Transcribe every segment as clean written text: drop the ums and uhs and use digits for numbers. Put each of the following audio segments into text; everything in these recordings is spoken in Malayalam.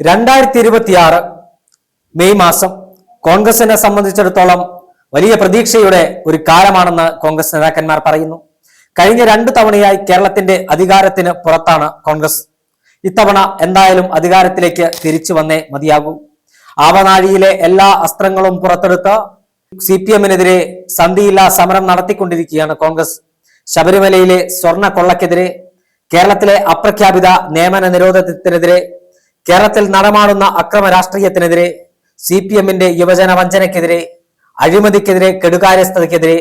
2026 മെയ് മാസം കോൺഗ്രസിനെ സംബന്ധിച്ചിടത്തോളം വലിയ പ്രതീക്ഷയുടെ ഒരു കാലമാണെന്ന് കോൺഗ്രസ് നേതാക്കന്മാർ പറയുന്നു. കഴിഞ്ഞ 2 തവണയായി കേരളത്തിന്റെ അധികാരത്തിന് പുറത്താണ് കോൺഗ്രസ്. ഇത്തവണ എന്തായാലും അധികാരത്തിലേക്ക് തിരിച്ചു വന്നേ മതിയാകൂ. ആവനാഴിയിലെ എല്ലാ അസ്ത്രങ്ങളും പുറത്തെടുത്ത് CPM-നെതിരെ സന്ധിയില്ലാ സമരം നടത്തിക്കൊണ്ടിരിക്കുകയാണ് കോൺഗ്രസ്. ശബരിമലയിലെ സ്വർണ്ണ കൊള്ളക്കെതിരെ, കേരളത്തിലെ അപ്രഖ്യാപിത നിയമന നിരോധനത്തിനെതിരെ, കേരളത്തിൽ നടമാടുന്ന അക്രമ രാഷ്ട്രീയത്തിനെതിരെ, CPM-ന്റെ യുവജന വഞ്ചനയ്ക്കെതിരെ, അഴിമതിക്കെതിരെ, കെടുകാര്യസ്ഥതയ്ക്കെതിരെ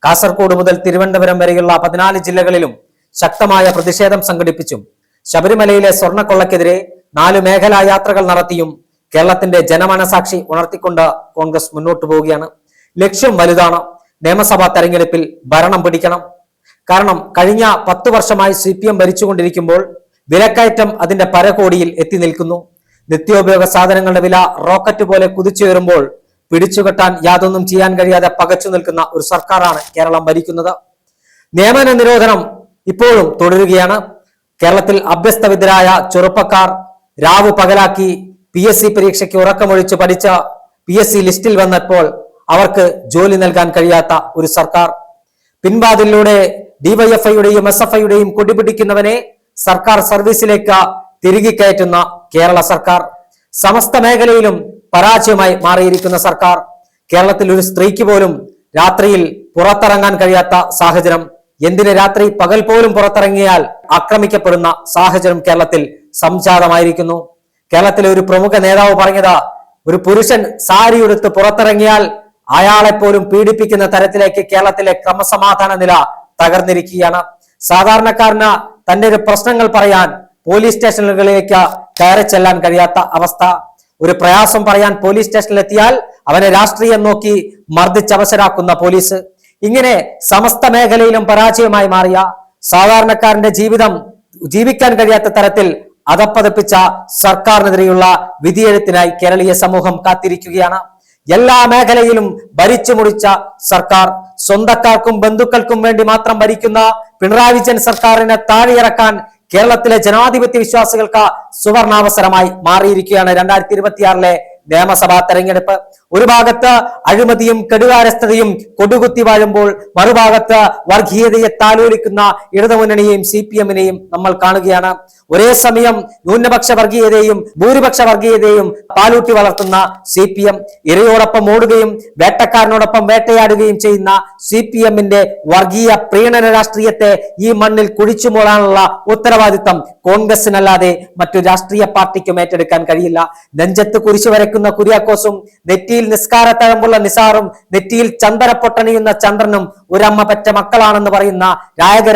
കാസർഗോഡ് മുതൽ തിരുവനന്തപുരം വരെയുള്ള 14 ജില്ലകളിലും ശക്തമായ പ്രതിഷേധം സംഘടിപ്പിച്ചും ശബരിമലയിലെ സ്വർണ്ണക്കൊള്ളക്കെതിരെ 4 മേഖലാ യാത്രകൾ നടത്തിയും കേരളത്തിന്റെ ജനമനസാക്ഷി ഉണർത്തിക്കൊണ്ട് കോൺഗ്രസ് മുന്നോട്ട് പോവുകയാണ്. ലക്ഷ്യം വലുതാണ്. നിയമസഭാ തെരഞ്ഞെടുപ്പിൽ ഭരണം പിടിക്കണം. കാരണം കഴിഞ്ഞ 10 വർഷമായി CPM ഭരിച്ചുകൊണ്ടിരിക്കുമ്പോൾ വിലക്കയറ്റം അതിന്റെ പരകോടിയിൽ എത്തി നിൽക്കുന്നു. നിത്യോപയോഗ സാധനങ്ങളുടെ വില റോക്കറ്റ് പോലെ കുതിച്ചുയരുമ്പോൾ പിടിച്ചുകെട്ടാൻ യാതൊന്നും ചെയ്യാൻ കഴിയാതെ പകച്ചു നിൽക്കുന്ന ഒരു സർക്കാരാണ് കേരളം ഭരിക്കുന്നത്. നിയമന നിരോധനം ഇപ്പോഴും തുടരുകയാണ്. കേരളത്തിൽ അഭ്യസ്തവിദ്യരായ ചെറുപ്പക്കാർ രാവു പകലാക്കി PSC പരീക്ഷയ്ക്ക് ഉറക്കമൊഴിച്ച് പഠിച്ച PSC ലിസ്റ്റിൽ വന്നപ്പോൾ അവർക്ക് ജോലി നൽകാൻ കഴിയാത്ത ഒരു സർക്കാർ. പിൻവാതിലൂടെ DYFIയുടെയും SFIയുടെയും കൊടിപിടിക്കുന്നവനെ സർക്കാർ സർവീസിലേക്ക് തിരികെ കയറ്റുന്ന കേരള സർക്കാർ. സമസ്ത മേഖലയിലും പരാജയമായി മാറിയിരിക്കുന്ന സർക്കാർ. കേരളത്തിൽ ഒരു സ്ത്രീക്ക് പോലും രാത്രിയിൽ പുറത്തിറങ്ങാൻ കഴിയാത്ത സാഹചര്യം. എന്തിന് രാത്രി പകൽ പോലും പുറത്തിറങ്ങിയാൽ ആക്രമിക്കപ്പെടുന്ന സാഹചര്യം കേരളത്തിൽ സംജാതമായിരിക്കുന്നു. കേരളത്തിലെ ഒരു പ്രമുഖ നേതാവ് പറഞ്ഞത്, ഒരു പുരുഷൻ സാരി ഉടുത്ത് പുറത്തിറങ്ങിയാൽ അയാളെ പോലും പീഡിപ്പിക്കുന്ന തരത്തിലേക്ക് കേരളത്തിലെ ക്രമസമാധാന നില തകർന്നിരിക്കുകയാണ്. സാധാരണക്കാരന് തന്റെ ഒരു പ്രശ്നങ്ങൾ പറയാൻ പോലീസ് സ്റ്റേഷനുകളിലേക്ക് കയറി ചെല്ലാൻ കഴിയാത്ത അവസ്ഥ. ഒരു പ്രയാസം പറയാൻ പോലീസ് സ്റ്റേഷനിലെത്തിയാൽ അവനെ രാഷ്ട്രീയം നോക്കി മർദ്ദിച്ചവശരാക്കുന്ന പോലീസ്. ഇങ്ങനെ സമസ്ത മേഖലയിലും പരാജയമായി മാറിയ സാധാരണക്കാരന്റെ ജീവിക്കാൻ കഴിയാത്ത തരത്തിൽ അധപ്പതിപ്പിച്ച സർക്കാരിനെതിരെയുള്ള വിധിയെഴുത്തിനായി കേരളീയ സമൂഹം കാത്തിരിക്കുകയാണ്. എല്ലാ മേഖലയിലും ഭരിച്ചു മുടിച്ച സർക്കാർ, സ്വന്തക്കാർക്കും ബന്ധുക്കൾക്കും വേണ്ടി മാത്രം ഭരിക്കുന്ന പിണറായി വിജയൻ സർക്കാരിനെ താഴെയിറക്കാൻ കേരളത്തിലെ ജനാധിപത്യ വിശ്വാസികൾക്ക് സുവർണാവസരമായി മാറിയിരിക്കുകയാണ് 2026 നിയമസഭാ തെരഞ്ഞെടുപ്പ്. ഒരു ഭാഗത്ത് അഴിമതിയും കെടുകാര്യസ്ഥതയും കൊടുകുത്തി വാഴുമ്പോൾ മറുഭാഗത്ത് വർഗീയതയെ താലോലിക്കുന്ന ഇടതുമുന്നണിയെയും CPM-നെയും നമ്മൾ കാണുകയാണ്. ഒരേ സമയം ന്യൂനപക്ഷ വർഗീയതയും ഭൂരിപക്ഷ വർഗീയതയും പാലൂട്ടി വളർത്തുന്ന CPM, ഇരയോടൊപ്പം ഓടുകയും വേട്ടക്കാരനോടൊപ്പം വേട്ടയാടുകയും ചെയ്യുന്ന CPM-ന്റെ വർഗീയ പ്രീണന രാഷ്ട്രീയത്തെ ഈ മണ്ണിൽ കുഴിച്ചു മൂടാനുള്ള ഉത്തരവാദിത്തം കോൺഗ്രസിനല്ലാതെ മറ്റു രാഷ്ട്രീയ പാർട്ടിക്കും ഏറ്റെടുക്കാൻ കഴിയില്ല. നെഞ്ചത്ത് കുരിശു വരയ്ക്കുന്ന കുര്യാക്കോസും, നെറ്റിയിൽ നിസ്കാരത്തഴമ്പുള്ള നിസാറും, നെറ്റിയിൽ ചന്ദനപ്പൊട്ടണിയുന്ന ചന്ദ്രനും ഒരമ്മ പറ്റ മക്കളാണെന്ന് പറയുന്ന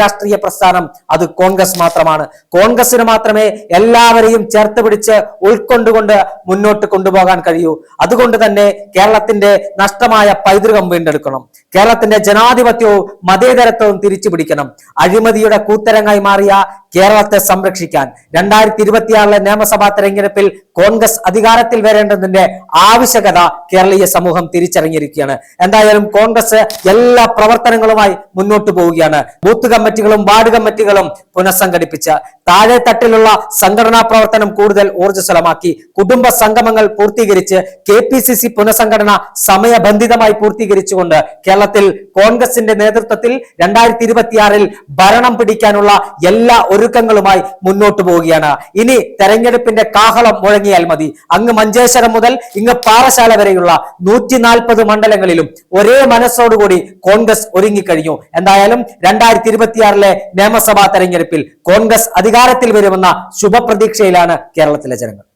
രാഷ്ട്രീയ പ്രസ്ഥാനം അത് കോൺഗ്രസ് മാത്രമാണ്. കോൺഗ്രസിന് മാത്രമേ എല്ലാവരെയും ചേർത്ത് പിടിച്ച് ഉൾക്കൊണ്ടുകൊണ്ട് മുന്നോട്ട് കൊണ്ടുപോകാൻ കഴിയൂ. അതുകൊണ്ട് തന്നെ കേരളത്തിന്റെ നഷ്ടമായ പൈതൃകം വീണ്ടെടുക്കണം. കേരളത്തിന്റെ ജനാധിപത്യവും മതേതരത്വവും തിരിച്ചു പിടിക്കണം. അഴിമതിയുടെ കൂത്തരങ്ങായി മാറിയ കേരളത്തെ സംരക്ഷിക്കാൻ 2026 നിയമസഭാ തെരഞ്ഞെടുപ്പിൽ കോൺഗ്രസ് അധികാരത്തിൽ വരേണ്ടതിന്റെ ആവശ്യകത കേരളീയ സമൂഹം തിരിച്ചറിഞ്ഞിരിക്കുകയാണ്. എന്തായാലും കോൺഗ്രസ് എല്ലാ പ്രവർത്തനങ്ങളുമായി മുന്നോട്ട് പോവുകയാണ്. ബൂത്ത് കമ്മിറ്റികളും വാർഡ് കമ്മിറ്റികളും പുനഃസംഘടിപ്പിച്ച് താഴെ തട്ടിലുള്ള സംഘടനാ പ്രവർത്തനം കൂടുതൽ ഊർജ്ജസ്വലമാക്കി, കുടുംബ സംഗമങ്ങൾ പൂർത്തീകരിച്ച്, KPCC പുനഃസംഘടന സമയബന്ധിതമായി പൂർത്തീകരിച്ചുകൊണ്ട് കേരളത്തിൽ കോൺഗ്രസിന്റെ നേതൃത്വത്തിൽ 2026 ഭരണം പിടിക്കാനുള്ള എല്ലാ ഒരുക്കങ്ങളുമായി മുന്നോട്ട് പോവുകയാണ്. ഇനി തെരഞ്ഞെടുപ്പിന്റെ കാഹളം മുഴങ്ങിയാൽ മതി. അങ്ങ് മഞ്ചേശ്വരം മുതൽ ഇങ്ങ് പാറശാല വരെയുള്ള 140 മണ്ഡലങ്ങളിലും ഒരേ മനസ്സോടുകൂടി കോൺഗ്രസ് ഒരുങ്ങിക്കഴിഞ്ഞു. എന്തായാലും 2026 നിയമസഭാ തെരഞ്ഞെടുപ്പിൽ കോൺഗ്രസ് അധികാരത്തിൽ വരുമെന്ന ശുഭപ്രതീക്ഷയിലാണ് കേരളത്തിലെ ജനങ്ങൾ.